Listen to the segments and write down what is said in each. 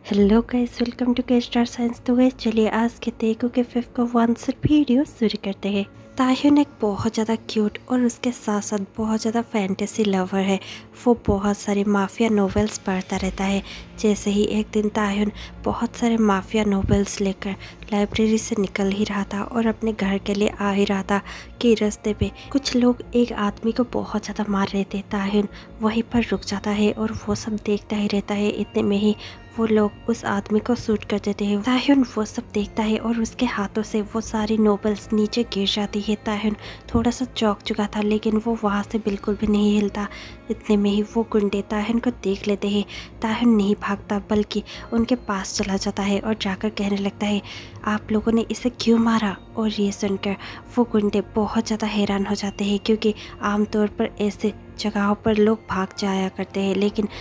Hello guys, welcome to के star signs. तो guys चलिए आज के तेगू के फिफ्थ को आंसर वीडियो शुरू करते हैं। ताह्युन एक बहुत ज़्यादा क्यूट और उसके साथ साथ बहुत ज़्यादा फैंटेसी लवर है। वो बहुत सारे माफिया नॉवेल्स पढ़ता रहता है। जैसे ही एक दिन ताह्युन बहुत सारे माफिया नॉवेल्स लेकर लाइब्रेरी से निकल ही रहा था और अपने घर के लिए आ ही रहा था कि रास्ते पे कुछ लोग एक आदमी को बहुत ज़्यादा मार रहे थे। ताह्युन वहीं पर रुक जाता है और वो सब देखता ही रहता है। इतने में ही वो लोग उस आदमी को शूट कर देते हैं। ताह्युन वो सब देखता है और उसके हाथों से वो सारी नोबल्स नीचे गिर जाती है। ताह्युन थोड़ा सा चौंक चुका था लेकिन वो वहाँ से बिल्कुल भी नहीं हिलता। इतने में ही वो गुंडे ताह्युन को देख लेते हैं। ताह्युन नहीं भागता बल्कि उनके पास चला जाता है और जाकर कहने लगता है, आप लोगों ने इसे क्यों मारा। और ये सुनकर वो गुंडे बहुत ज़्यादा हैरान हो जाते हैं क्योंकि आमतौर पर ऐसे जगहों पर लोग भाग जाया करते हैं,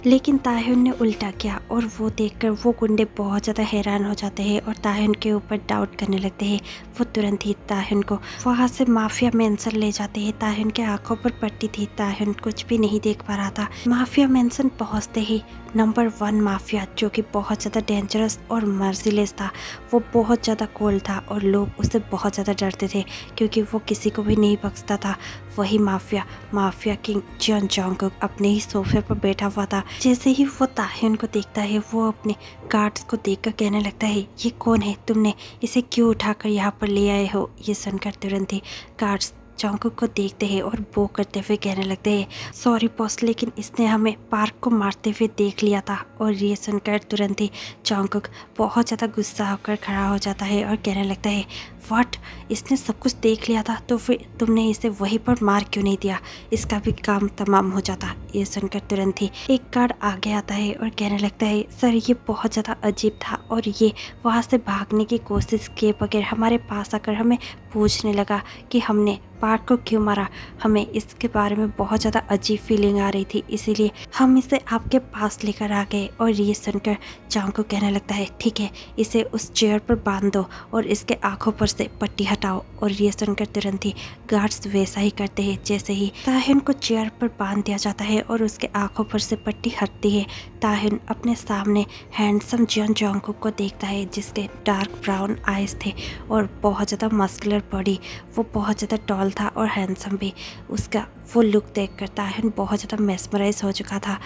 लेकिन ताह्युन ने उल्टा किया और वो देखकर वो गुंडे बहुत ज़्यादा हैरान हो जाते हैं और ताह्युन के ऊपर डाउट करने लगते हैं। वो तुरंत ही ताह्युन को वहाँ से माफिया मेंशन ले जाते हैं। ताह्युन के आंखों पर पट्टी थी, ताह्युन कुछ भी नहीं देख पा रहा था। माफिया मेंशन पहुँचते ही नंबर 1 माफिया, जो कि बहुत ज़्यादा डेंजरस और मर्जीलेस था, वो बहुत ज़्यादा कोल्ड था और लोग उससे बहुत ज़्यादा डरते थे क्योंकि वो किसी को भी नहीं बख्शता था। वही माफिया किंग जियोन जोंगकुक अपने ही सोफे पर बैठा हुआ था। जैसे ही वो ताह्युन को देखता है वो अपने गार्ड्स को देखकर कहने लगता है, ये कौन है, तुमने इसे क्यों उठाकर यहाँ पर ले आए हो। ये सुनकर तुरंत ही गार्ड्स जोंगकुक को देखते हैं और बो करते हुए कहने लगते हैं, सॉरी बॉस, लेकिन इसने हमें पार्क को मारते हुए देख लिया था। और ये सुनकर तुरंत ही जोंगकुक बहुत ज़्यादा गुस्सा होकर खड़ा हो जाता है और कहने लगता है, व्हाट, इसने सब कुछ देख लिया था तो फिर तुमने इसे वहीं पर मार क्यों नहीं दिया, इसका भी काम तमाम हो जाता। ये सुनकर तुरंत ही एक गार्ड आगे आता है और कहने लगता है, सर ये बहुत ज़्यादा अजीब था और ये वहाँ से भागने की कोशिश किए बगैर हमारे पास आकर हमें पूछने लगा कि हमने पार्क को क्यों मारा। हमें इसके बारे में बहुत ज़्यादा अजीब फीलिंग आ रही थी, इसीलिए हम इसे आपके पास लेकर आ गए। और ये सुनकर जोंगकुक कहने लगता है, ठीक है, इसे उस चेयर पर बांध दो और इसके आंखों पर से पट्टी हटाओ। और ये सुनकर तुरंत ही गार्ड्स वैसा ही करते हैं। जैसे ही ताह्युन को चेयर पर बांध दिया जाता है और उसके आंखों पर से पट्टी हटती है, ताह्युन अपने सामने हैंडसम जियोन जोंगकुक को देखता है जिसके डार्क ब्राउन आइज थे और बहुत ज़्यादा मस्कुलर बॉडी। वो बहुत ज़्यादा टॉल था और हैंडसम भी। उसका वो लुक देखकर ताह्युन बहुत ज़्यादा मेस्मराइज हो चुका था।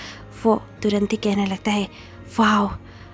वो तुरंत ही कहने लगता है, वाओ,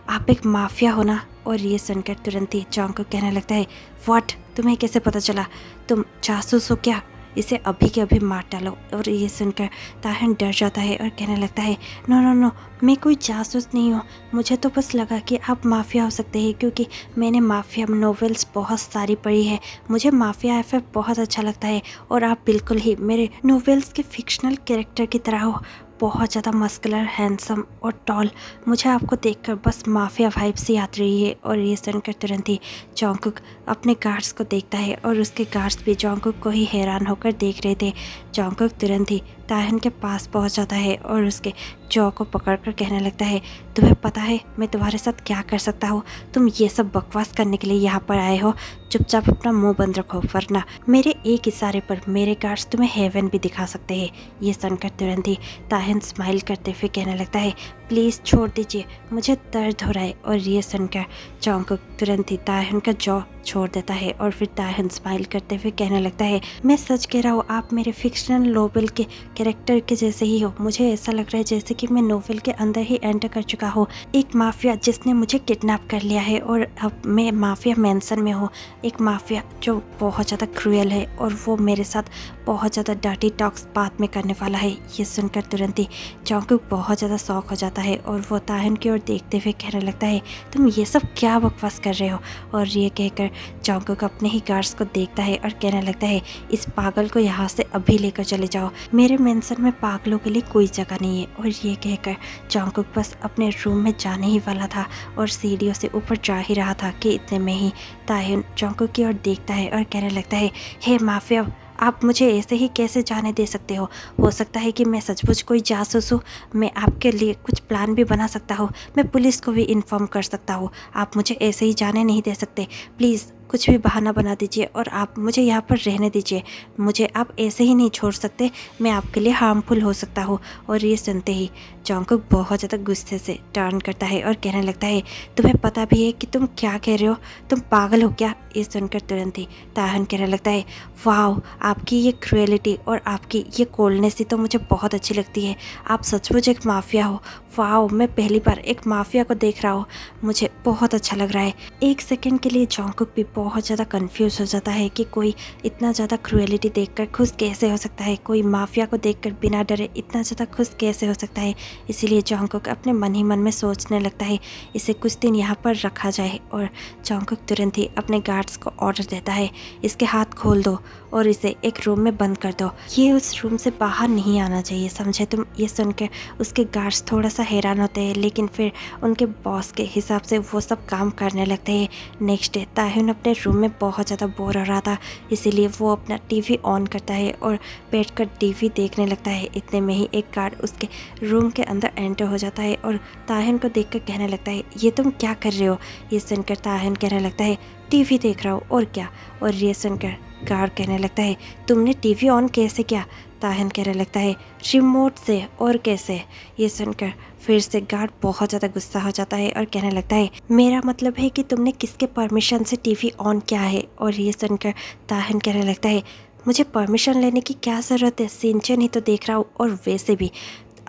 आप एक माफिया हो ना। और ये सुनकर तुरंत ही जोंगकुक कहने लगता है, व्हाट, तुम्हें कैसे पता चला, तुम जासूस हो क्या, इसे अभी के अभी मार डालो। और ये सुनकर ताह्युन डर जाता है और कहने लगता है, नो नो नो, मैं कोई जासूस नहीं हूँ, मुझे तो बस लगा कि आप माफिया हो सकते हैं क्योंकि मैंने माफिया नॉवेल्स बहुत सारी पढ़ी है, मुझे माफिया एफ बहुत अच्छा लगता है और आप बिल्कुल ही मेरे नॉवेल्स के फिक्शनल कैरेक्टर की तरह हो, बहुत ज़्यादा मस्कुलर, हैंडसम और टॉल। मुझे आपको देखकर बस माफिया वाइब सी आती रही है। और ये सुनकर तुरंत ही जोंगकुक अपने गार्ड्स को देखता है और उसके गार्ड्स भी जोंगकुक को ही हैरान होकर देख रहे थे। जोंगकुक तुरंत ही ताह्युन के पास पहुंच जाता है और उसके जॉ को पकड़कर कहने लगता है, तुम्हें पता है मैं तुम्हारे साथ क्या कर सकता हूँ, तुम ये सब बकवास करने के लिए यहाँ पर आए हो, चुपचाप अपना मुंह बंद रखो वरना मेरे एक इशारे पर मेरे गार्ड्स तुम्हें हेवन भी दिखा सकते हैं। ये सुनकर तुरंत ही ताह्युन स्माइल करते हुए कहने लगता है, प्लीज़ छोड़ दीजिए, मुझे दर्द हो रहा है। और ये सुनकर जोंगकुक तुरंत ही ताह्युन का जॉ छोड़ देता है और फिर ताह्युन स्माइल करते हुए कहने लगता है, मैं सच कह रहा हूँ, आप मेरे फिक्शनल नोवेल के कैरेक्टर के जैसे ही हो। मुझे ऐसा लग रहा है जैसे कि मैं नोवेल के अंदर ही एंटर कर चुका हूँ, एक माफिया जिसने मुझे किडनैप कर लिया है और अब मैं माफिया मेंशन में हूँ। एक माफिया जो बहुत ज़्यादा क्रूएल है और वो मेरे साथ बहुत ज़्यादा डर्टी टॉक्स बाद में करने वाला है। ये सुनकर तुरंत ही जोंगकुक बहुत ज़्यादा शौक हो जाता है और वो ताह्युन की ओर देखते हुए कहने लगता है, तुम ये सब क्या बकवास कर रहे हो। और ये कहकर जोंगकुक अपने ही गार्ड्स को देखता है और कहने लगता है, इस पागल को यहाँ से अभी लेकर चले जाओ, मेरे मेंशन में पागलों के लिए कोई जगह नहीं है। और ये कहकर जोंगकुक बस अपने रूम में जाने ही वाला था और सीढ़ियों से ऊपर जा ही रहा था कि इतने में ही ताह्युन जोंगकुक की ओर देखता है और कहने लगता है, हे माफिया, आप मुझे ऐसे ही कैसे जाने दे सकते हो सकता है कि मैं सचमुच कोई जासूस हूँ, मैं आपके लिए कुछ प्लान भी बना सकता हूँ, मैं पुलिस को भी इन्फॉर्म कर सकता हूँ, आप मुझे ऐसे ही जाने नहीं दे सकते, प्लीज़ कुछ भी बहाना बना दीजिए और आप मुझे यहाँ पर रहने दीजिए, मुझे आप ऐसे ही नहीं छोड़ सकते, मैं आपके लिए हार्मफुल हो सकता हूँ। और ये सुनते ही जॉन्गकुक बहुत ज़्यादा गुस्से से टर्न करता है और कहने लगता है, तुम्हें पता भी है कि तुम क्या कह रहे हो, तुम पागल हो क्या? ये सुनकर तुरंत ही ताहन कहने लगता है, वाह, आपकी ये क्रुएलिटी और आपकी ये कोल्डनेस ही तो मुझे बहुत अच्छी लगती है। आप सचमुच एक माफिया हो। वाह, मैं पहली बार एक माफिया को देख रहा हूँ, मुझे बहुत अच्छा लग रहा है। एक सेकंड के लिए जॉन्गकुक भी बहुत ज़्यादा कंफ्यूज हो जाता है कि कोई इतना ज़्यादा क्रुएलिटी देखकर खुश कैसे हो सकता है, कोई माफिया को देखकर बिना डरे इतना ज़्यादा खुश कैसे हो सकता है। इसीलिए जॉन्गकुक अपने मन ही मन में सोचने लगता है, इसे कुछ दिन यहाँ पर रखा जाए। और जॉन्गकुक तुरंत ही अपने गार्ड्स को ऑर्डर देता है, इसके हाथ खोल दो और इसे एक रूम में बंद कर दो, ये उस रूम से बाहर नहीं आना चाहिए, समझे तुम? ये सुनकर उसके गार्ड्स थोड़ा सा हैरान होते हैं, लेकिन फिर उनके बॉस के हिसाब से वो सब काम करने लगते हैं। नेक्स्ट डे ताह्युन अपने रूम में बहुत ज़्यादा बोर हो रहा था, इसीलिए वो अपना टीवी ऑन करता है और बैठकर टीवी देखने लगता है। इतने में ही एक गार्ड उसके रूम के अंदर एंटर हो जाता है और ताह्युन को देखकर कहने लगता है, ये तुम क्या कर रहे हो? ये सुनकर ताह्युन कहने लगता है, टीवी देख रहा हूँ, और क्या? और ये सुनकर गार्ड कहने लगता है, तुमने टीवी ऑन कैसे किया? ताह्युन कहने लगता है, रिमोट से, और कैसे? ये सुनकर फिर से गार्ड बहुत ज़्यादा गुस्सा हो जाता है और कहने लगता है, मेरा मतलब है कि तुमने किसके परमिशन से टीवी ऑन किया है? और ये सुनकर ताह्युन कहने लगता है, मुझे परमिशन लेने की क्या ज़रूरत है, सिंचन ही तो देख रहा हूँ, और वैसे भी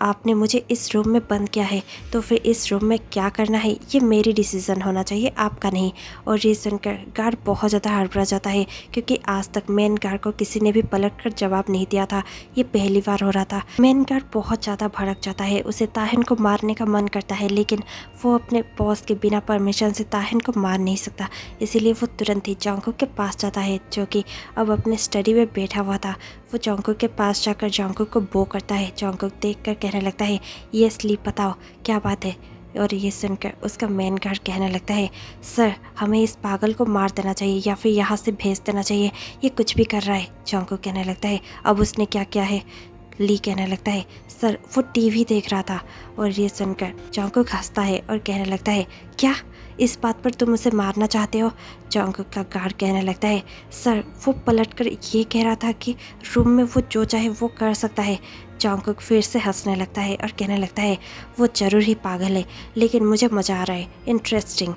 आपने मुझे इस रूम में बंद किया है, तो फिर इस रूम में क्या करना है ये मेरी डिसीज़न होना चाहिए, आपका नहीं। और ये सुनकर गार्ड बहुत ज़्यादा हड़बड़ा जाता है, क्योंकि आज तक मेन गार्ड को किसी ने भी पलट कर जवाब नहीं दिया था, ये पहली बार हो रहा था। मेन गार्ड बहुत ज़्यादा भड़क जाता है, उसे ताहिन को मारने का मन करता है, लेकिन वो अपने बॉस के बिना परमिशन से ताहिन को मार नहीं सकता। इसीलिए वो तुरंत ही जॉन्गकुक के पास जाता है, जो कि अब अपने स्टडी में बैठा हुआ था। वो जॉन्गकुक के पास जाकर जॉन्गकुक को बो करता है। जॉन्गकुक देखकर कहने लगता है, ये स्लीप बताओ क्या बात है? और ये सुनकर उसका मेन गार्ड कहने लगता है, सर हमें इस पागल को मार देना चाहिए या फिर यहाँ से भेज देना चाहिए, ये कुछ भी कर रहा है। जॉन्गकुक कहने लगता है, अब उसने क्या किया है? ली कहने लगता है, सर वो टीवी देख रहा था। और ये सुनकर जॉन्गकुक हंसता है और कहने लगता है, क्या इस बात पर तुम उसे मारना चाहते हो? जॉन्गकुक का गार्ड कहने लगता है, सर वो पलटकर ये कह रहा था कि रूम में वो जो चाहे वो कर सकता है। जॉन्गकुक फिर से हंसने लगता है और कहने लगता है, वो ज़रूर ही पागल है, लेकिन मुझे मज़ा आ रहा है, इंटरेस्टिंग।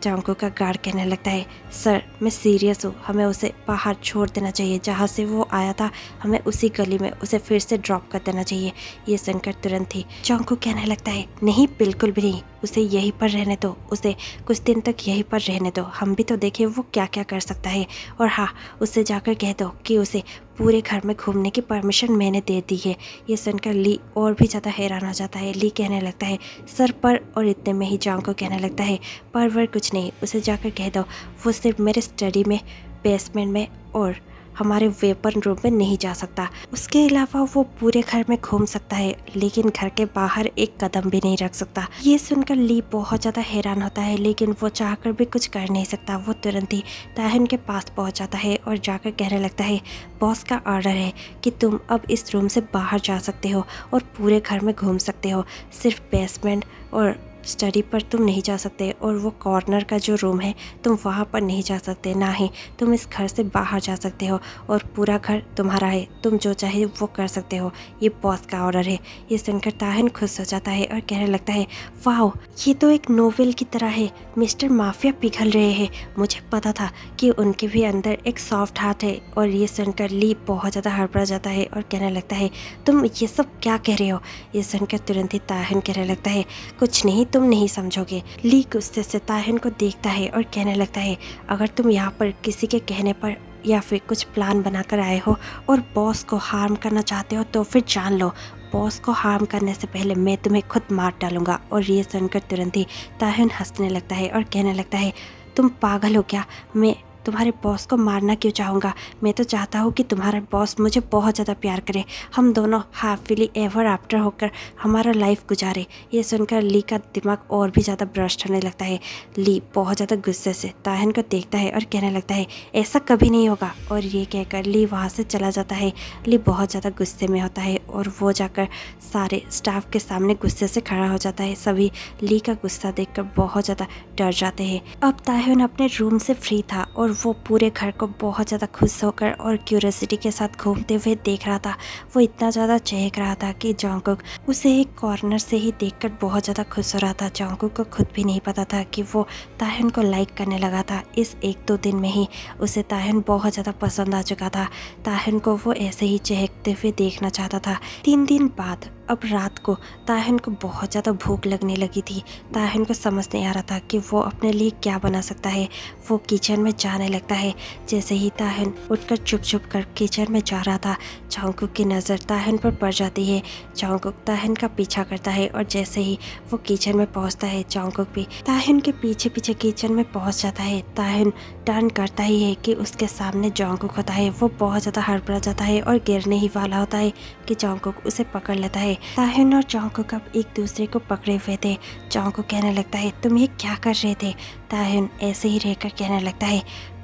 जॉन्गकुक का गार्ड कहने लगता है, सर मैं सीरियस हूँ, हमें उसे बाहर छोड़ देना चाहिए, जहाँ से वो आया था हमें उसी गली में उसे फिर से ड्रॉप कर देना चाहिए। ये सुनकर तुरंत ही जॉन्गकुक कहने लगता है, नहीं बिल्कुल भी नहीं, उसे यहीं पर रहने दो, उसे कुछ दिन तक यहीं पर रहने दो, हम भी तो देखें वो क्या क्या कर सकता है। और हाँ, उससे जाकर कह दो कि उसे पूरे घर में घूमने की परमिशन मैंने दे दी है। ये सुनकर ली और भी ज़्यादा हैरान हो जाता है। ली कहने लगता है, सर पर, और इतने में ही जॉन्गकुक कहने लगता है, पर वर कुछ नहीं, उसे जाकर कह दो वो सिर्फ मेरे स्टडी में, बेसमेंट में और हमारे वेपन रूम में नहीं जा सकता। उसके अलावा वो पूरे घर में घूम सकता है, लेकिन घर के बाहर एक कदम भी नहीं रख सकता। ये सुनकर ली बहुत ज़्यादा हैरान होता है, लेकिन वो चाहकर भी कुछ कर नहीं सकता। वो तुरंत ही ताहिन के पास पहुंच जाता है और जाकर कहने लगता है, बॉस का ऑर्डर है कि तुम अब इस रूम से बाहर जा सकते हो और पूरे घर में घूम सकते हो, सिर्फ बेसमेंट और स्टडी पर तुम नहीं जा सकते, और वो कॉर्नर का जो रूम है तुम वहाँ पर नहीं जा सकते, ना ही तुम इस घर से बाहर जा सकते हो, और पूरा घर तुम्हारा है, तुम जो चाहे वो कर सकते हो, ये बॉस का ऑर्डर है। ये सुनकर ताहिन खुश हो जाता है और कहने लगता है, वाह ये तो एक नोवेल की तरह है, मिस्टर माफिया पिघल रहे हैं, मुझे पता था कि उनके भी अंदर एक सॉफ्ट हार्ट है। और ये सुनकर ली बहुत ज़्यादा हड़बड़ा जाता है और कहने लगता है, तुम ये सब क्या कह रहे हो? ये सुनकर तुरंत ही ताहिन कहने लगता है, कुछ नहीं, तुम नहीं समझोगे। ली गुस्से से ताहिन को देखता है और कहने लगता है, अगर तुम यहाँ पर किसी के कहने पर या फिर कुछ प्लान बनाकर आए हो और बॉस को हार्म करना चाहते हो, तो फिर जान लो बॉस को हार्म करने से पहले मैं तुम्हें खुद मार डालूंगा। और ये सुनकर तुरंत ही ताहिन हंसने लगता है और कहने लगता है, तुम पागल हो क्या? मैं तुम्हारे बॉस को मारना क्यों चाहूँगा? मैं तो चाहता हूँ कि तुम्हारा बॉस मुझे बहुत ज़्यादा प्यार करे, हम दोनों हैप्पीली एवर आफ्टर होकर हमारा लाइफ गुजारे। ये सुनकर ली का दिमाग और भी ज़्यादा ब्रस्ट होने लगता है। ली बहुत ज़्यादा गुस्से से ताहिन को देखता है और कहने लगता है, ऐसा कभी नहीं होगा। और ये कहकर ली वहाँ से चला जाता है। ली बहुत ज़्यादा गुस्से में होता है और वो जाकर सारे स्टाफ के सामने गुस्से से खड़ा हो जाता है। सभी ली का गुस्सा देखकर बहुत ज़्यादा डर जाते हैं। अब ताहिन अपने रूम से फ्री था और वो पूरे घर को बहुत ज़्यादा खुश होकर और क्यूरियोसिटी के साथ घूमते हुए देख रहा था। वो इतना ज़्यादा चहक रहा था कि जॉन्गकुक उसे एक कॉर्नर से ही देखकर बहुत ज़्यादा खुश हो रहा था। जॉन्गकुक को खुद भी नहीं पता था कि वो ताह्युन को लाइक करने लगा था। इस 1-2 दिन में ही उसे ताह्युन बहुत ज़्यादा पसंद आ चुका था। ताह्युन को वो ऐसे ही चहकते हुए देखना चाहता था। 3 दिन बाद अब रात को ताह्युन को बहुत ज़्यादा भूख लगने लगी थी। ताह्युन को समझ नहीं आ रहा था कि वो अपने लिए क्या बना सकता है। वो किचन में जाने लगता है। जैसे ही ताह्युन उठकर चुप कर किचन में जा रहा था, जॉन्गकुक की नज़र ताह्युन पर पड़ जाती है। जॉन्गकुक ताह्युन का पीछा करता है और जैसे ही वो किचन में पहुंचता है, जॉन्गकुक भी ताह्युन के पीछे पीछे किचन में पहुंच जाता है। ताह्युन टर्न करता ही है कि उसके सामने जॉन्गकुक होता है। वो बहुत ज़्यादा हड़बड़ा जाता है और गिरने ही वाला होता है कि जॉन्गकुक उसे पकड़ लेता है। ताह्युन और जॉन्गकुक अब एक दूसरे को पकड़े हुए थे। जॉन्गकुक कहने लगता है, तुम ये क्या कर रहे थे? ताह्युन ऐसे ही रहकर कहने लगता है,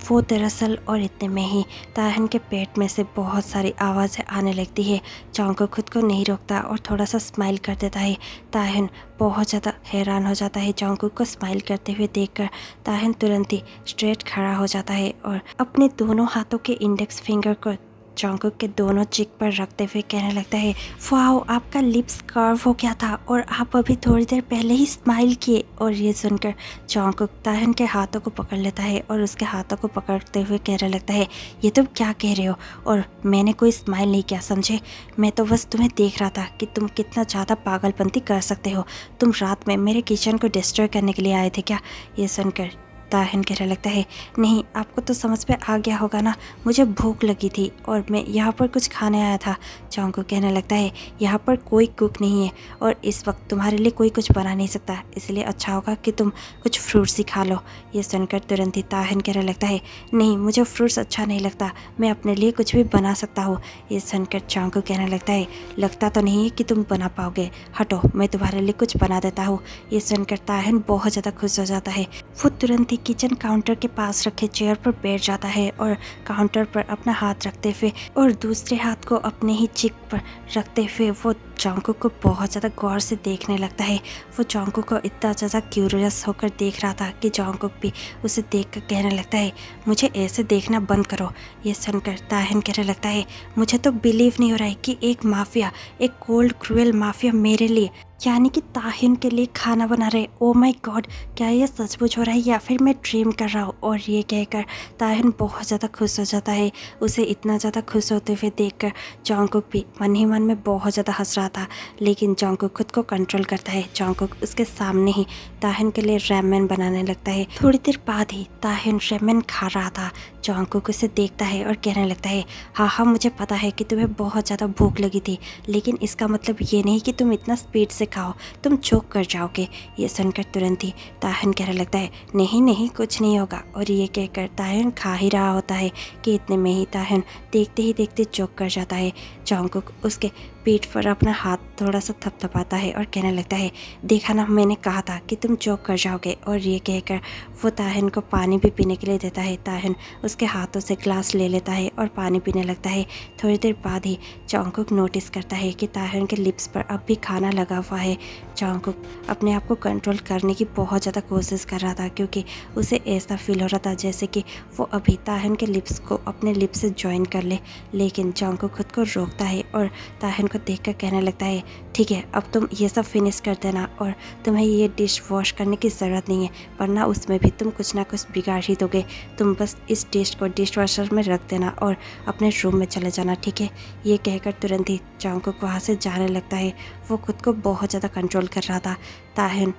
वो दरअसल, और इतने में ही ताह्युन के पेट में से बहुत सारी आवाज़ें आने लगती है। जॉन्गकुक खुद को नहीं रोकता और थोड़ा सा स्माइल कर देता है। ताह्युन बहुत ज़्यादा हैरान हो जाता है जॉन्गकुक को स्माइल करते हुए देखकर। ताह्युन तुरंत ही स्ट्रेट खड़ा हो जाता है और अपने दोनों हाथों के इंडेक्स फिंगर को जॉन्गकुक के दोनों चिक पर रखते हुए कहने लगता है, वाओ, आपका लिप्स कर्व हो गया था और आप अभी थोड़ी देर पहले ही स्माइल किए। और ये सुनकर जॉन्गकुक ताह्युन के हाथों को पकड़ लेता है और उसके हाथों को पकड़ते हुए कहने लगता है, ये तुम क्या कह रहे हो? और मैंने कोई स्माइल नहीं किया, समझे? मैं तो बस तुम्हें देख रहा था कि तुम कितना ज़्यादा पागलपंती कर सकते हो। तुम रात में मेरे किचन को डिस्ट्रॉय करने के लिए आए थे क्या? ये सुनकर ताह्युन कहने लगता है, नहीं, आपको तो समझ में आ गया होगा ना, मुझे भूख लगी थी और मैं यहाँ पर कुछ खाने आया था। जॉन्गकुक कहने लगता है, यहाँ पर कोई कुक नहीं है और इस वक्त तुम्हारे लिए कोई कुछ बना नहीं सकता, इसलिए अच्छा होगा कि तुम कुछ फ्रूट्स ही खा लो। ये सुनकर तुरंत ही ताह्युन कहने लगता है, नहीं, मुझे फ्रूट्स अच्छा नहीं लगता, मैं अपने लिए कुछ भी बना सकता हूँ। ये सुनकर जॉन्गकुक कहने लगता है, लगता तो नहीं है कि तुम बना पाओगे, हटो, मैं तुम्हारे लिए कुछ बना देता हूँ। ये सुनकर ताह्युन बहुत ज़्यादा खुश हो जाता है। वो तुरंत ही किचन काउंटर के पास रखे चेयर पर बैठ जाता है और काउंटर पर अपना हाथ रखते हुए और दूसरे हाथ को अपने ही चिक पर रखते हुए वो जॉन्गकुक को बहुत ज़्यादा गौर से देखने लगता है। वो जॉन्गकुक को इतना ज़्यादा क्यूरियस होकर देख रहा था कि जॉन्गकुक भी उसे देखकर कहने लगता है, मुझे ऐसे देखना बंद करो। ये सुनकर ताह्युन कहने लगता है, मुझे तो बिलीव नहीं हो रहा है कि एक माफिया, एक कोल्ड क्रूएल माफिया मेरे लिए, यानी कि ताह्युन के लिए खाना बना रहे। ओ माय गॉड, क्या ये सचमुच हो रहा है या फिर मैं ड्रीम कर रहा हूँ? और ये कहकर ताह्युन बहुत ज़्यादा खुश हो जाता है। उसे इतना ज़्यादा खुश होते हुए देखकर जॉन्गकुक भी मन ही मन में बहुत ज़्यादा हंस रहा था, लेकिन जॉन्गकुक खुद को कंट्रोल करता है। जॉन्गकुक उसके सामने ही ताह्युन के लिए रैमेन बनाने लगता है। थोड़ी देर बाद ही ताह्युन रैमेन खा रहा था। जॉन्गकुक उसे देखता है और कहने लगता है, हाँ, मुझे पता है कि तुम्हें बहुत ज़्यादा भूख लगी थी, लेकिन इसका मतलब ये नहीं कि तुम इतना स्पीड से खाओ, तुम चोक कर जाओगे। ये सुनकर तुरंत ही ताह्युन कहने लगता है, नहीं, कुछ नहीं होगा। और ये कहकर ताह्युन खा ही रहा होता है कि इतने में ही ताह्युन देखते ही देखते चोक कर जाता है। जॉन्गकुक उसके पीठ पर अपना हाथ थोड़ा सा थपथपाता है और कहने लगता है, देखा ना, मैंने कहा था कि तुम चोक कर जाओगे। और ये कहकर वो ताह्युन को पानी भी पीने के लिए देता है। ताह्युन उसके हाथों से ग्लास ले लेता है और पानी पीने लगता है। थोड़ी देर बाद ही जॉन्गकुक नोटिस करता है कि ताह्युन के लिप्स पर अब भी खाना लगा हुआ है। जॉन्गकुक अपने आप को कंट्रोल करने की बहुत ज़्यादा कोशिश कर रहा था, क्योंकि उसे ऐसा फील हो रहा था जैसे कि वो अभी ताह्युन के लिप्स को अपने लिप्स से ज्वाइन कर ले। लेकिन जॉन्गकुक खुद को रोकता है और ताह्युन को देखकर कहने लगता है, ठीक है, अब तुम ये सब फिनिश कर देना और तुम्हें ये डिश वॉश करने की ज़रूरत नहीं है, वरना उसमें भी तुम कुछ ना कुछ बिगाड़ ही दोगे। तुम बस इस डिश को डिश वॉशर में रख देना और अपने रूम में चले जाना, ठीक है? ये कहकर तुरंत ही जॉन्गकुक वहाँ से जाने लगता है। वो खुद को बहुत ज़्यादा कंट्रोल कर रहा था। ताह्युन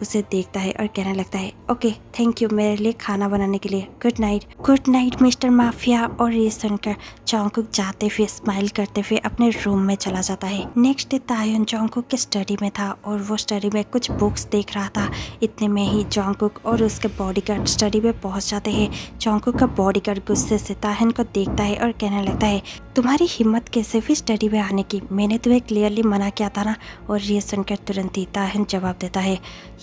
उसे देखता है और कहने लगता है, ओके, थैंक यू मेरे लिए खाना बनाने के लिए, गुड नाइट मिस्टर माफिया। और ये सुनकर जॉन्गकुक जाते हुए स्माइल करते हुए अपने रूम में चला जाता है। नेक्स्ट डे ताह्युन जॉन्गकुक के स्टडी में था और वो स्टडी में कुछ बुक्स देख रहा था। इतने में ही जॉन्गकुक और उसके बॉडीगार्ड स्टडी में पहुंच जाते हैं। जॉन्गकुक का बॉडीगार्ड गुस्से से ताह्युन को देखता है और कहने लगता है, तुम्हारी हिम्मत कैसे हुई स्टडी में आने की? मैंने तुम्हें क्लियरली मना किया था ना। और ये सुनकर तुरंत ही ताहिन जवाब देता है,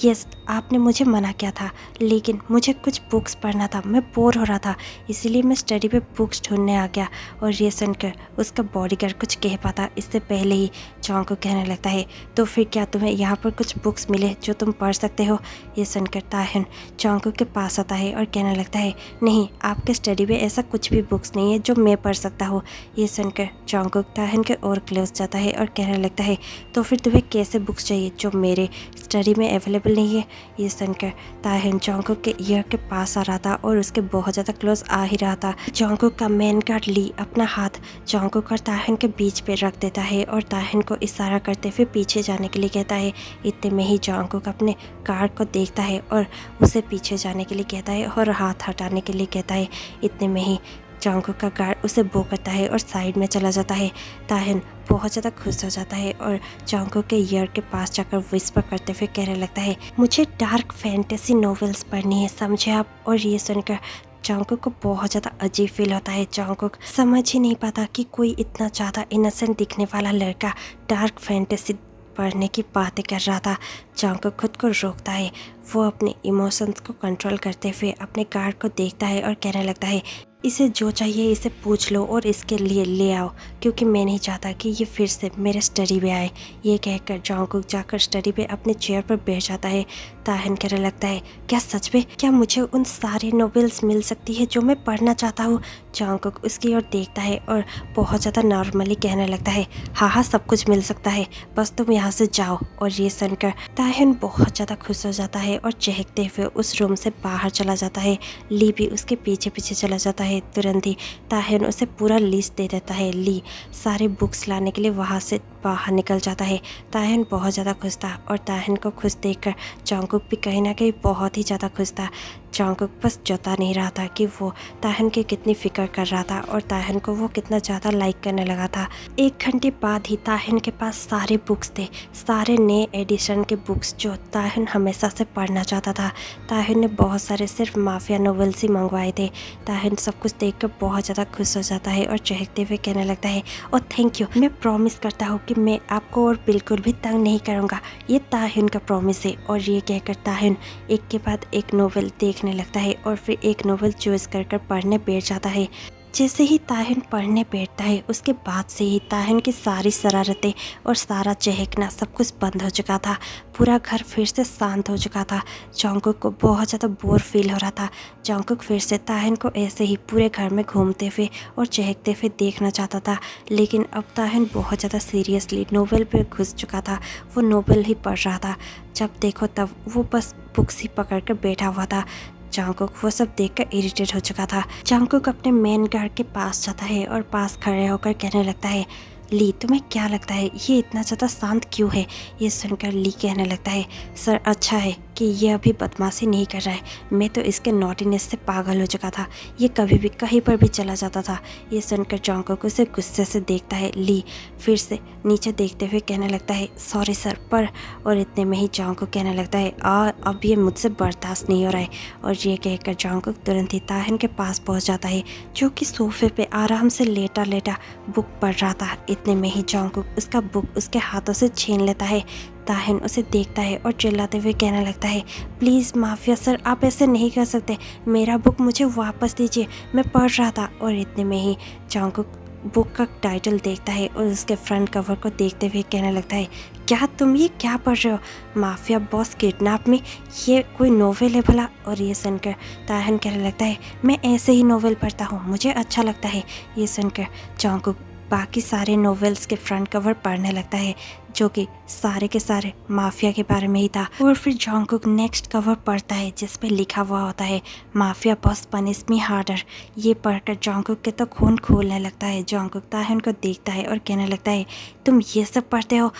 यस आपने मुझे मना किया था, लेकिन मुझे कुछ बुक्स पढ़ना था, मैं बोर हो रहा था, इसीलिए मैं स्टडी पे बुक्स ढूंढने आ गया। और ये सुनकर उसका बॉडीगार्ड कुछ कह पाता इससे पहले ही जॉन्ग को कहने लगता है, तो फिर क्या तुम्हें यहाँ पर कुछ बुक्स मिले जो तुम पढ़ सकते हो? ये सुनकर ताहिन जॉन्ग के पास आता है और कहने लगता है, नहीं आपके स्टडी में ऐसा कुछ भी बुक्स नहीं है जो मैं पढ़ सकता हूँ। ये सुनकर जॉन्ग ताहिन के और क्लोज जाता है और कहने लगता है, तो फिर तुम्हें कैसे बुक्स चाहिए जो मेरे स्टडी में अवेलेबल नहीं है? ये सुनकर ताहिन जॉन्ग के ईयर के पास आ रहा था और उसके बहुत ज़्यादा क्लोज आ ही रहा था। जॉन्ग का मेन गार्ड ली अपना हाथ जॉन्ग और ताहिन के बीच पे रख देता है और ताहिन को इशारा करते हुए पीछे जाने के लिए कहता है। इतने में ही जॉन्ग अपने गार्ड को देखता है और उसे पीछे जाने के लिए कहता है और हाथ हटाने के लिए कहता है। इतने में ही जॉन्ग का गार्ड उसे बो करता है और साइड में चला जाता है। ताहिन बहुत ज़्यादा खुश हो जाता है और जॉन्ग के ईयर के पास जाकर विस्पर करते हुए कहने लगता है, मुझे डार्क फैंटेसी नॉवेल्स पढ़नी है, समझे आप? और ये सुनकर जॉन्ग को बहुत ज़्यादा अजीब फील होता है। जॉन्ग समझ ही नहीं पाता कि कोई इतना ज़्यादा इनोसेंट दिखने वाला लड़का डार्क फैंटेसी पढ़ने की बातें कर रहा था। जॉन्ग खुद को रोकता है, वो अपने इमोशंस को कंट्रोल करते हुए अपने गार्ड को देखता है और कहने लगता है, इसे जो चाहिए इसे पूछ लो और इसके लिए ले आओ, क्योंकि मैं नहीं चाहता कि ये फिर से मेरे स्टडी पे आए। ये कहकर जॉन्ग जाकर स्टडी पे अपने चेयर पर बैठ जाता है। ताहिन कहने लगता है, क्या सच में? क्या मुझे उन सारी नॉवेल्स मिल सकती है जो मैं पढ़ना चाहता हूँ? जॉन्ग उसकी ओर देखता है और बहुत ज़्यादा नॉर्मली कहने लगता है, हाँ हाँ सब कुछ मिल सकता है, बस तुम यहाँ से जाओ। और ये सुनकर ताहिन बहुत ज़्यादा खुश हो जाता है और चहकते हुए उस रूम से बाहर चला जाता है। ली भी उसके पीछे पीछे चला जाता है। तुरंत ही ताहिन उसे पूरा लिस्ट दे देता है। ली सारे बुक्स लाने के लिए वहाँ से बाहर निकल जाता है। ताहिन बहुत ज़्यादा खुश था और ताहिन को खुश देखकर जॉन्ग भी कहीं ना कहीं बहुत ही ज़्यादा खुश था। जॉन्ग बस जता नहीं रहा था कि वो ताहिन की कितनी फिक्र कर रहा था और ताहिन को वो कितना ज़्यादा लाइक करने लगा था। 1 घंटे बाद ही ताहिन के पास सारे बुक्स थे, सारे नए एडिशन के बुक्स जो ताहिन हमेशा से पढ़ना चाहता था। ताहिन ने बहुत सारे सिर्फ माफिया नॉवेल्स ही मंगवाए थे। ताहिन सब कुछ देखकर बहुत ज़्यादा खुश हो जाता है और चहकते हुए कहने लगता है, और थैंक यू, मैं प्रॉमिस करता हूँ कि मैं आपको और बिल्कुल भी तंग नहीं करूँगा। ये ताहिन का प्रॉमिस है। और ये कहकर ताहिन एक के बाद एक नॉवेल देखने लगता है और फिर एक नॉवेल चूज कर पढ़ने बैठ जाता है। जैसे ही ताहिन पढ़ने बैठता है उसके बाद से ही ताहिन की सारी शरारतें और सारा चहकना सब कुछ बंद हो चुका था। पूरा घर फिर से शांत हो चुका था। जॉन्ग को बहुत ज़्यादा बोर फील हो रहा था। जॉन्ग फिर से ताहिन को ऐसे ही पूरे घर में घूमते हुए और चहकते हुए देखना चाहता था, लेकिन अब ताहिन बहुत ज़्यादा सीरियसली नोवेल पे घुस चुका था। वो नोवेल ही पढ़ रहा था। जब देखो तब वो बस बुक्स ही पकड़ कर बैठा हुआ था। जॉन्ग वो सब देखकर इरिटेट हो चुका था। जॉन्ग अपने मेन गार्ड के पास जाता है और पास खड़े होकर कहने लगता है, ली तुम्हें क्या लगता है ये इतना ज़्यादा शांत क्यों है? ये सुनकर ली कहने लगता है, सर अच्छा है कि ये अभी बदमाशी नहीं कर रहा है, मैं तो इसके नॉटीनेस से पागल हो चुका था, ये कभी भी कहीं पर भी चला जाता था। ये सुनकर जॉन्ग को उसे गुस्से से देखता है। ली फिर से नीचे देखते हुए कहने लगता है, सॉरी सर पर। और इतने में ही जॉन्ग को कहने लगता है, अब ये मुझसे बर्दाश्त नहीं हो रहा है। और ये कहकर जॉन्ग तुरंत ही ताहिन के पास पहुँच जाता है, जो कि सोफे पे आराम से लेटा लेटा बुक पढ़ रहा था। इतने में ही जॉन्ग उसका बुक उसके हाथों से छीन लेता है। ताहिन उसे देखता है और चिल्लाते हुए कहने लगता है, प्लीज़ माफिया सर आप ऐसे नहीं कर सकते, मेरा बुक मुझे वापस दीजिए, मैं पढ़ रहा था। और इतने में ही जॉन्ग बुक का टाइटल देखता है और उसके फ्रंट कवर को देखते हुए कहने लगता है, क्या तुम ये क्या पढ़ रहे हो? माफिया बॉस किडनैप में, ये कोई नोवेल है भला? और ये सुनकर ताहिन कहने लगता है, मैं ऐसे ही नोवेल पढ़ता हूँ, मुझे अच्छा लगता है। ये सुनकर जॉन्ग बाकी सारे नॉवेल्स के फ्रंट कवर पढ़ने लगता है, जो कि सारे के सारे माफिया के बारे में ही था। और फिर जॉन्ग नेक्स्ट कवर पढ़ता है जिस पे लिखा हुआ होता है, mafia boss punish me harder. ये पढ़कर जॉन्ग के तो खून खोलने लगता है। जॉन्ग ताहिन को देखता है और कहने लगता है, तुम ये सब पढ़ते हो?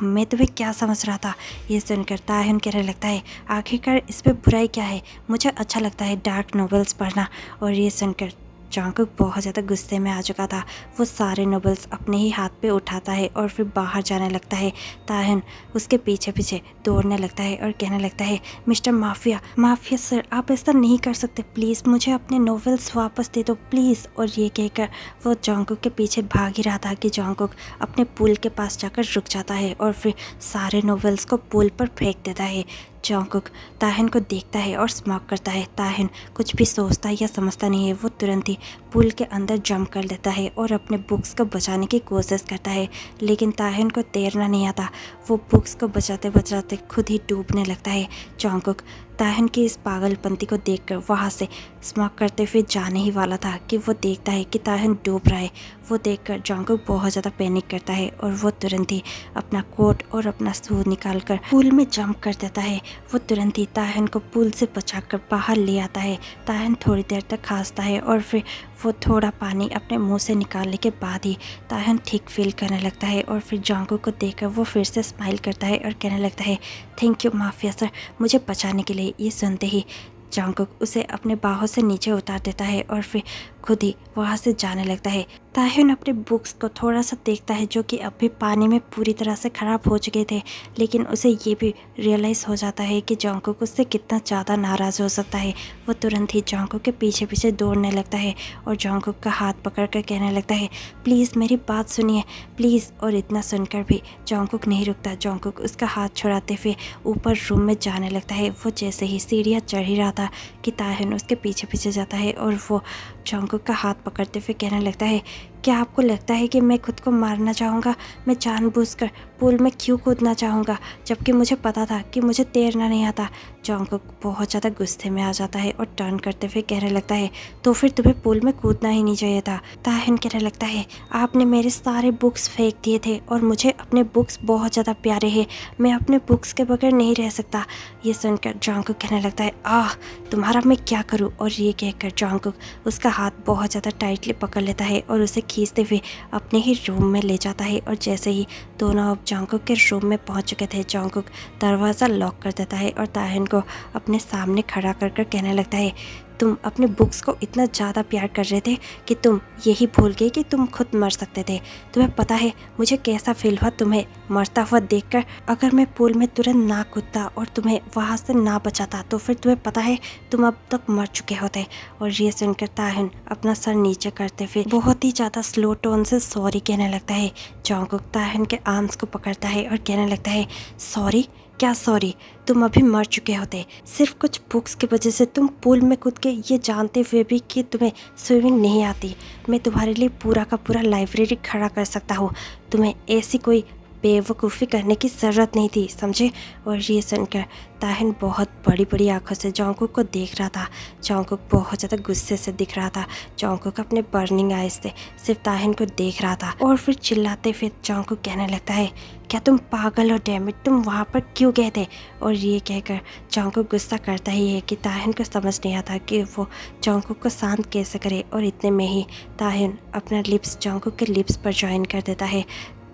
मैं तुम्हें क्या समझ रहा था? ये सुनकर ताहिन कहने लगता है, आखिरकार इस पर बुराई क्या है, मुझे अच्छा लगता है डार्क नॉवेल्स पढ़ना। और ये सुनकर जंगकुक बहुत ज़्यादा गुस्से में आ चुका था। वो सारे नूडल्स अपने ही हाथ पे उठाता है और फिर बाहर जाने लगता है। ताहिन उसके पीछे पीछे दौड़ने लगता है और कहने लगता है, मिस्टर माफिया माफिया सर, आप ऐसा नहीं कर सकते, प्लीज़ मुझे अपने नॉवेल्स वापस दे दो प्लीज़। और ये कहकर वो जंगकुक के पीछे भाग ही रहा था कि जंगकुक अपने पुल के पास जाकर रुक जाता है और फिर सारे नॉवेल्स को पुल पर फेंक देता है। जंगकुक ताहिन को देखता है और स्मॉक करता है। ताहिन कुछ भी सोचता या समझता नहीं है, वो तुरंत ही पुल के अंदर जंप कर लेता है और अपने बुक्स को बचाने की कोशिश करता है, लेकिन ताहिन को तैरना नहीं आता। वो बुक्स को बचाते बचाते खुद ही डूबने लगता है। जंगकुक ताहिन की इस पागलपंती को देखकर वहाँ से स्मॉक करते हुए जाने ही वाला था कि वो देखता है कि ताहिन डूब रहा है। वो देखकर जंगकुक बहुत ज़्यादा पैनिक करता है और वो तुरंत ही अपना कोट और अपना सूट निकाल कर पूल में जंप कर देता है। वो तुरंत ही ताहिन को पूल से बचाकर बाहर ले आता है। ताहिन थोड़ी देर तक खांसता है और फिर वो थोड़ा पानी अपने मुंह से निकालने के बाद ही ताहिन ठीक फील करने लगता है और फिर जंगकुक को देखकर वो फिर से स्माइल करता है और कहने लगता है, थैंक यू माफिया सर, मुझे बचाने के लिए। ये सुनते ही जंगकुक उसे अपने बाहों से नीचे उतार देता है और फिर खुद ही वहाँ से जाने लगता है। ताहिन अपने बुक्स को थोड़ा सा देखता है जो कि अभी पानी में पूरी तरह से ख़राब हो चुके थे, लेकिन उसे ये भी रियलाइज़ हो जाता है कि जंगकुक उससे कितना ज़्यादा नाराज़ हो सकता है। वो तुरंत ही जंगकुक के पीछे पीछे दौड़ने लगता है और जंगकुक का हाथ पकड़ कर कहने लगता है, प्लीज़ मेरी बात सुनिए प्लीज़। और इतना सुनकर भी जंगकुक नहीं रुकता। जंगकुक उसका हाथ छुड़ाते हुए ऊपर रूम में जाने लगता है। वो जैसे ही सीढ़ियाँ चढ़ ही रहा था कि ताहिन उसके पीछे पीछे जाता है और वो जंगकुक का हाथ पकड़ते हुए कहने लगता है, क्या आपको लगता है कि मैं खुद को मारना चाहूँगा? मैं जानबूझकर पूल में क्यों कूदना चाहूँगा, जबकि मुझे पता था कि मुझे तैरना नहीं आता। जंगकुक बहुत ज़्यादा गुस्से में आ जाता है और टर्न करते हुए कहने लगता है, तो फिर तुम्हें पूल में कूदना ही नहीं चाहिए था। ताहिन कहने लगता है, आपने मेरे सारे बुक्स फेंक दिए थे और मुझे अपने बुक्स बहुत ज़्यादा प्यारे हैं, मैं अपने बुक्स के बगैर नहीं रह सकता। ये सुनकर जंगकुक कहने लगता है, आह तुम्हारा मैं क्या करूँ। और ये कहकर जंगकुक उसका हाथ बहुत ज़्यादा टाइटली पकड़ लेता है और उसे खींचते हुए अपने ही रूम में ले जाता है। और जैसे ही दोनों अब जंगकुक के रूम में पहुंच चुके थे, जंगकुक दरवाज़ा लॉक कर देता है और ताहिन को अपने सामने खड़ा कर कहने लगता है, तुम अपने बुक्स को इतना ज़्यादा प्यार कर रहे थे कि तुम यही भूल गए कि तुम खुद मर सकते थे। तुम्हें पता है मुझे कैसा फील हुआ तुम्हें मरता हुआ देखकर? अगर मैं पूल में तुरंत ना कूदता और तुम्हें वहाँ से ना बचाता तो फिर तुम्हें पता है तुम अब तक मर चुके होते। और ये सुनकर ताहिन अपना सर नीचे करते हुए बहुत ही ज़्यादा स्लो टोन से सॉरी कहने लगता है। जंगकुक ताहिन के आर्म्स को पकड़ता है और कहने लगता है, सॉरी? क्या सॉरी? तुम अभी मर चुके होते। सिर्फ कुछ बुक्स की वजह से तुम पूल में कूद के ये जानते हुए भी कि तुम्हें स्विमिंग नहीं आती, मैं तुम्हारे लिए पूरा का पूरा लाइब्रेरी खड़ा कर सकता हूँ। तुम्हें ऐसी कोई बेवकूफ़ी करने की ज़रूरत नहीं थी, समझे? और ये सुनकर ताहिन बहुत बड़ी बड़ी आंखों से जंगकुक को देख रहा था। जंगकुक बहुत ज़्यादा गुस्से से दिख रहा था। जंगकुक अपने बर्निंग आइज से सिर्फ ताहिन को देख रहा था और फिर चिल्लाते फिर जंगकुक कहने लगता है, क्या तुम पागल हो डैमिट, तुम वहाँ पर क्यों गए थे? और ये कहकर जंगकुक गुस्सा करता ही है कि ताहिन को समझ नहीं आता कि वो जंगकुक को शांत कैसे करे। और इतने में ही ताहिन अपना लिप्स जंगकुक के लिप्स पर ज्वाइन कर देता है।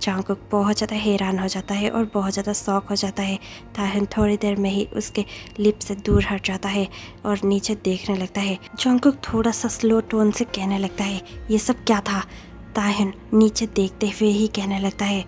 जंगकुक बहुत ज़्यादा हैरान हो जाता है और बहुत ज़्यादा शॉक हो जाता है। ताहिन थोड़ी देर में ही उसके लिप से दूर हट जाता है और नीचे देखने लगता है। जंगकुक थोड़ा सा स्लो टोन से कहने लगता है, ये सब क्या था? ताहिन नीचे देखते हुए ही कहने लगता है,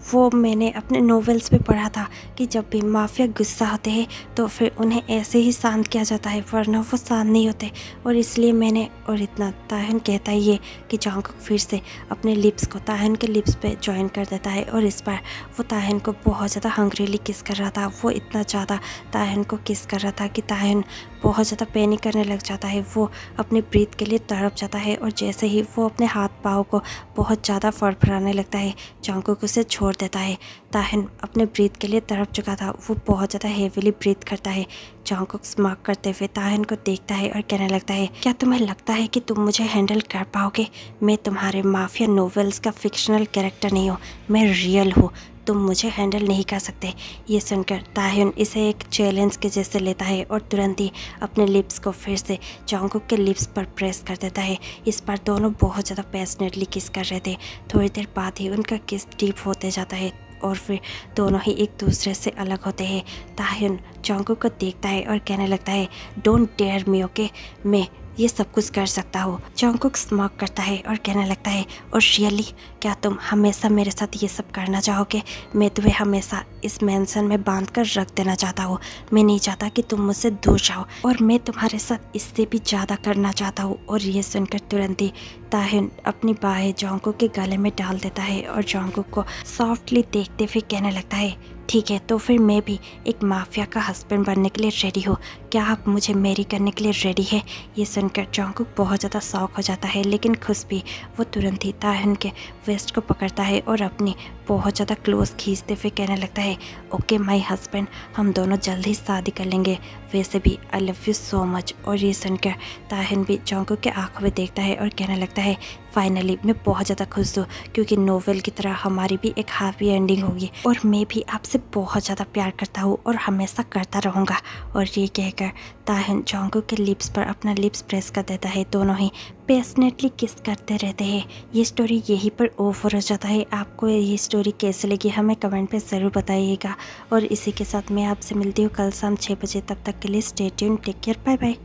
वो मैंने अपने नॉवेल्स में पढ़ा था कि जब भी माफिया गुस्सा होते हैं तो फिर उन्हें ऐसे ही शांत किया जाता है, वरना वो शांत नहीं होते, और इसलिए मैंने। और इतना ताहिन कहता ही है कि जंगकुक फिर से अपने लिप्स को ताहिन के लिप्स पे ज्वाइन कर देता है और इस बार वो ताहिन को बहुत ज़्यादा हंग्रीली किस कर रहा था। वो इतना ज़्यादा ताहिन को किस कर रहा था कि ताहिन बहुत ज़्यादा पैनिक करने लग जाता है। वो अपने ब्रीथ के लिए तड़प जाता है और जैसे ही वो अपने हाथ पाँव को बहुत ज़्यादा फड़फड़ाने लगता है, जंगकुक उसे छोड़ देता है। ताहिन अपने ब्रीथ के लिए तड़प चुका था। वो बहुत ज़्यादा हेवीली ब्रीथ करता है। जंगकुक स्मार्क करते हुए ताहिन को देखता है और कहने लगता है, क्या तुम्हें लगता है कि तुम मुझे हैंडल कर पाओगे? मैं तुम्हारे माफिया नॉवेल्स का फिक्शनल कैरेक्टर नहीं हूँ, मैं रियल हूँ, तुम मुझे हैंडल नहीं कर सकते। ये सुनकर ताहिन इसे एक चैलेंज के जैसे लेता है और तुरंत ही अपने लिप्स को फिर से जंगकुक के लिप्स पर प्रेस कर देता है। इस बार दोनों बहुत ज़्यादा पैशनेटली किस कर रहे थे। थोड़ी देर बाद ही उनका किस डीप होते जाता है और फिर दोनों ही एक दूसरे से अलग होते हैं। ताहिन जंगकुक को देखता है और कहने लगता है, डोंट डेयर मी, ओके? मैं ये सब कुछ कर सकता हूँ। जॉन्गकुक स्मॉक करता है और कहने लगता है, और रियली क्या तुम हमेशा मेरे साथ ये सब करना चाहोगे? मैं तुम्हें हमेशा इस मेंशन में बांध कर रख देना चाहता हूँ। मैं नहीं चाहता कि तुम मुझसे दूर जाओ, और मैं तुम्हारे साथ इससे भी ज़्यादा करना चाहता हूँ। और ये सुनकर तुरंत ही ताहिन अपनी बाहें जॉन्गकुक के गले में डाल देता है और जॉन्गकुक को सॉफ्टली देखते हुए कहने लगता है, ठीक है, तो फिर मैं भी एक माफिया का हस्बैंड बनने के लिए रेडी हूँ। क्या आप मुझे मैरी करने के लिए रेडी है? ये सुनकर जॉन्गकुक बहुत ज़्यादा शॉक हो जाता है, लेकिन खुश भी। वो तुरंत ही ताहिन के वेस्ट को पकड़ता है और अपनी बहुत ज़्यादा क्लोज खींचते हुए कहने लगता है, ओके माय हस्बैंड, हम दोनों जल्द ही शादी कर लेंगे। वैसे भी I love you so much. और ये सुनकर ताहिन भी जॉन्गकुक के आंखों में देखता है और कहने लगता है, फाइनली मैं बहुत ज़्यादा खुश हूँ, क्योंकि नोवेल की तरह हमारी भी एक हैप्पी एंडिंग होगी, और मैं भी आपसे बहुत ज़्यादा प्यार करता हूँ और हमेशा करता रहूँगा। और ये कहकर ताहिन जॉन्गकुक के लिप्स पर अपना लिप्स प्रेस कर देता है। दोनों ही पैशनेटली किस करते रहते हैं। ये स्टोरी यहीं पर ओवर हो जाता है। आपको ये स्टोरी कैसे लगी हमें कमेंट पे ज़रूर बताइएगा। और इसी के साथ मैं आपसे मिलती हूँ कल शाम 6 बजे। तब तक के लिए stay tuned, take care, bye bye.